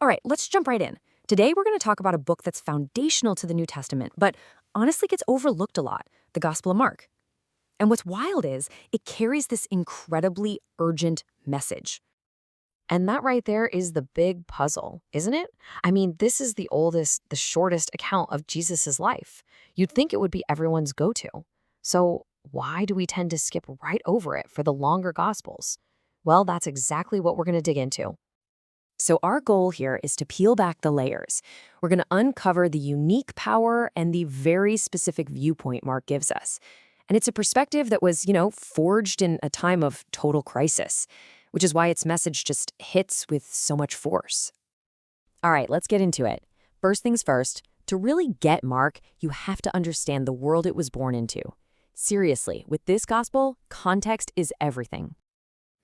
All right, let's jump right in. Today, we're going to talk about a book that's foundational to the New Testament, but honestly gets overlooked a lot, the Gospel of Mark. And what's wild is it carries this incredibly urgent message. And that right there is the big puzzle, isn't it? I mean, this is the oldest, the shortest account of Jesus's life. You'd think it would be everyone's go-to. So why do we tend to skip right over it for the longer gospels? Well, that's exactly what we're going to dig into. So, our goal here is to peel back the layers. We're going to uncover the unique power and the very specific viewpoint Mark gives us. And it's a perspective that was, forged in a time of total crisis, which is why its message just hits with so much force. All right, let's get into it. First things first, to really get Mark, you have to understand the world it was born into. Seriously, with this gospel, context is everything.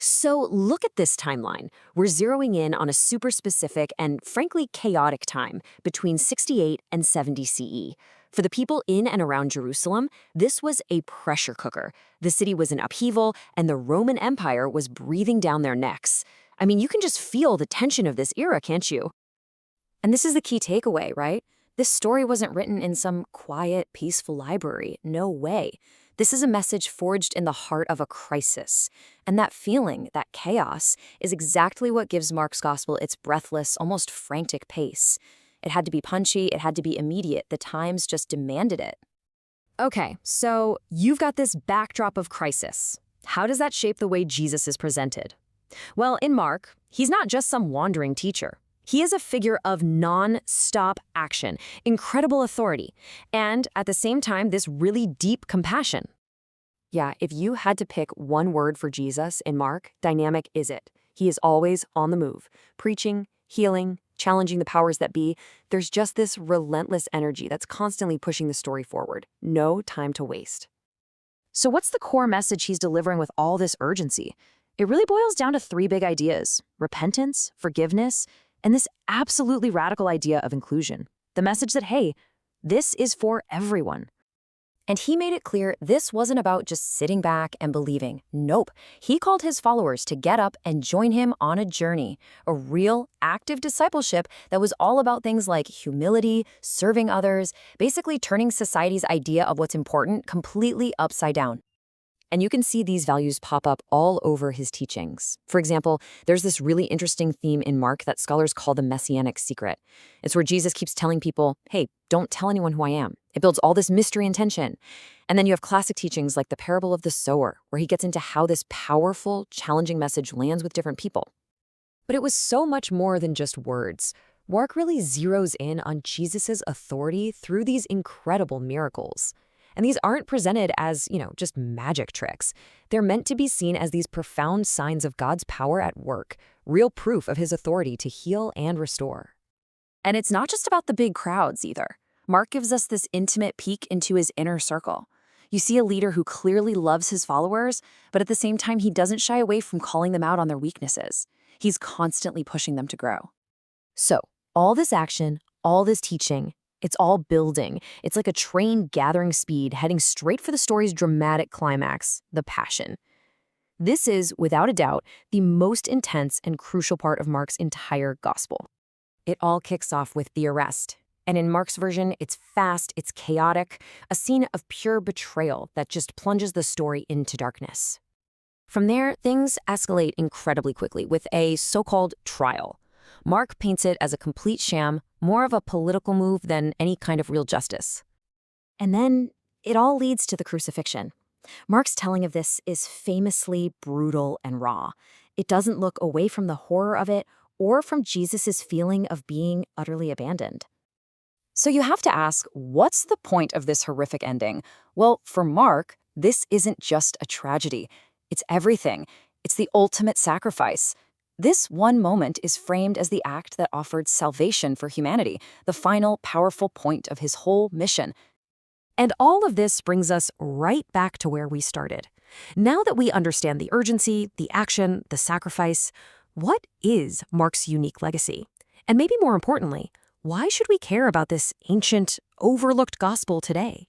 So look at this timeline. We're zeroing in on a super specific and frankly chaotic time between 68 and 70 CE. For the people in and around Jerusalem, this was a pressure cooker. The city was in upheaval, and the Roman Empire was breathing down their necks. I mean, you can just feel the tension of this era, can't you? And this is the key takeaway, right? This story wasn't written in some quiet, peaceful library. No way. This is a message forged in the heart of a crisis. And that feeling, that chaos, is exactly what gives Mark's gospel its breathless, almost frantic pace. It had to be punchy, it had to be immediate. The times just demanded it. Okay, so you've got this backdrop of crisis. How does that shape the way Jesus is presented? Well, in Mark, he's not just some wandering teacher. He is a figure of non-stop action, incredible authority, and at the same time, this really deep compassion. Yeah, if you had to pick one word for Jesus in Mark, dynamic is it. He is always on the move, preaching, healing, challenging the powers that be. There's just this relentless energy that's constantly pushing the story forward. No time to waste. So what's the core message he's delivering with all this urgency? It really boils down to three big ideas: repentance, forgiveness, and this absolutely radical idea of inclusion. The message that, hey, this is for everyone. And he made it clear this wasn't about just sitting back and believing. Nope. He called his followers to get up and join him on a journey, a real, active discipleship that was all about things like humility, serving others, basically turning society's idea of what's important completely upside down. And you can see these values pop up all over his teachings. For example, there's this really interesting theme in Mark that scholars call the messianic secret. It's where Jesus keeps telling people, hey, don't tell anyone who I am. It builds all this mystery and tension. And then you have classic teachings like the parable of the sower, where he gets into how this powerful, challenging message lands with different people. But it was so much more than just words. Mark really zeroes in on Jesus's authority through these incredible miracles. And these aren't presented as, just magic tricks. They're meant to be seen as these profound signs of God's power at work, real proof of his authority to heal and restore. And it's not just about the big crowds either. Mark gives us this intimate peek into his inner circle. You see a leader who clearly loves his followers, but at the same time, he doesn't shy away from calling them out on their weaknesses. He's constantly pushing them to grow. So, all this action, all this teaching, it's all building. It's like a train gathering speed, heading straight for the story's dramatic climax, the Passion. This is, without a doubt, the most intense and crucial part of Mark's entire gospel. It all kicks off with the arrest. And in Mark's version, it's fast, it's chaotic, a scene of pure betrayal that just plunges the story into darkness. From there, things escalate incredibly quickly with a so-called trial. Mark paints it as a complete sham, more of a political move than any kind of real justice. And then it all leads to the crucifixion. Mark's telling of this is famously brutal and raw. It doesn't look away from the horror of it or from Jesus's feeling of being utterly abandoned. So you have to ask, what's the point of this horrific ending? Well, for Mark, this isn't just a tragedy. It's everything. It's the ultimate sacrifice. This one moment is framed as the act that offered salvation for humanity, the final, powerful point of his whole mission. And all of this brings us right back to where we started. Now that we understand the urgency, the action, the sacrifice, what is Mark's unique legacy? And maybe more importantly, why should we care about this ancient, overlooked gospel today?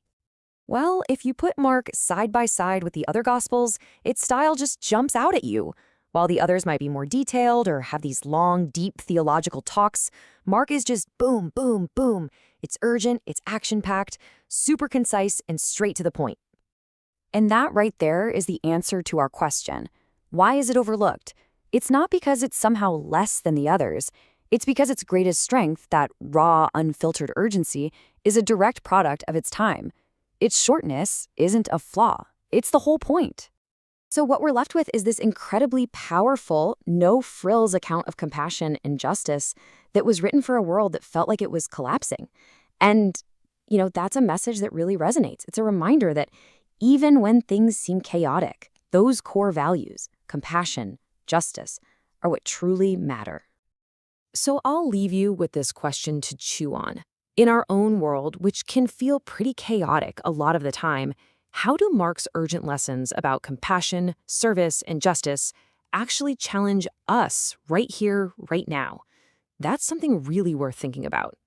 Well, if you put Mark side by side with the other gospels, its style just jumps out at you. While the others might be more detailed or have these long, deep theological talks, Mark is just boom, boom, boom. It's urgent, it's action-packed, super concise, and straight to the point. And that right there is the answer to our question. Why is it overlooked? It's not because it's somehow less than the others. It's because its greatest strength, that raw, unfiltered urgency, is a direct product of its time. Its shortness isn't a flaw. It's the whole point. So what we're left with is this incredibly powerful, no-frills account of compassion and justice that was written for a world that felt like it was collapsing. And, that's a message that really resonates. It's a reminder that even when things seem chaotic, those core values, compassion, justice, are what truly matter. So I'll leave you with this question to chew on. In our own world, which can feel pretty chaotic a lot of the time, how do Mark's urgent lessons about compassion, service, and justice actually challenge us right here, right now? That's something really worth thinking about.